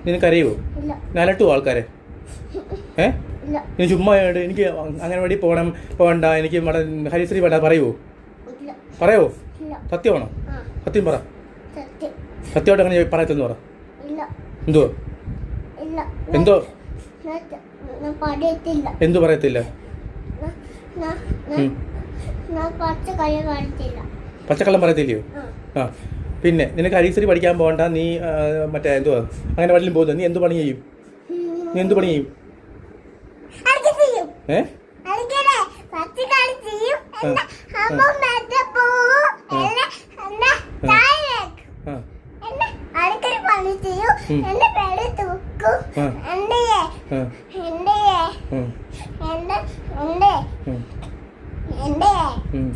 നിനക്കറിയോ? ഞാൻ അലട്ടുവോ ആൾക്കാരെ? നീ ചുമ്മാ എനിക്ക് അംഗനവാടി പോകണ്ട, എനിക്ക് ഹരിശ്രീ വേണ്ട പറയുവോ? പറയോ? സത്യമാണോ? സത്യം പറ. സത്യമായിട്ട് അങ്ങനെ പറയത്തെന്ന് പറ. എന്തോ എന്തോ എന്തു പറയത്തില്ല? പച്ചക്കള്ളം പറയത്തില്ലയോ? ആ, പിന്നെ നിനക്ക് ഹരിശ്രീ പഠിക്കാൻ പോകണ്ട, നീ മറ്റേ എന്തുവാ അങ്ങനെ വല്ലതും പോകുന്നത്, നീ എന്ത് പണി ചെയ്യും? നീ എന്ത് പണി ചെയ്യും?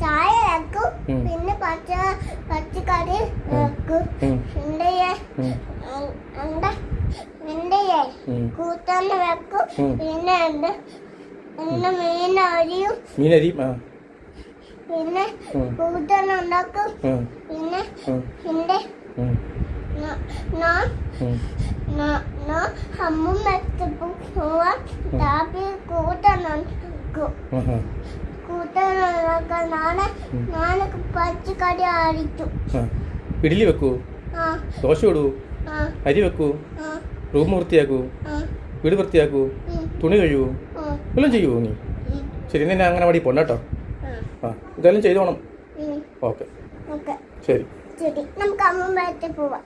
ചായ വെക്കും, പിന്നെ പച്ചക്കറി വെക്കും, കൂത്തന്നെ വെക്കും, പിന്നെ മീനരിയും, പിന്നെ കൂത്തന്നെ ഉണ്ടാക്കും, പിന്നെ അമ്മൂമ്മ പോവാൻ താപ്പി കൂത്തന്നുണ്ടാക്കും. കൂത്തന്നുണ്ടാക്കാൻ ഞാനൊക്കെ പച്ചക്കറി അടിച്ചു. ഇഡ്ഡലി വെക്കൂ, ദോശ ഇടൂ, അരി വെക്കൂ, റൂം വൃത്തിയാക്കൂ, വീട് വൃത്തിയാക്കൂ, തുണി കഴിവൂ, എല്ലാം ചെയ്യുമോ നീ? ശരി, നിന്നെ അംഗനവാടി പോണ്ട കേട്ടോ. ആ, ഇതെല്ലാം ചെയ്തോണം. ഓക്കെ, ശരി. നമുക്ക് അമ്മൂമ്മ പോവാം.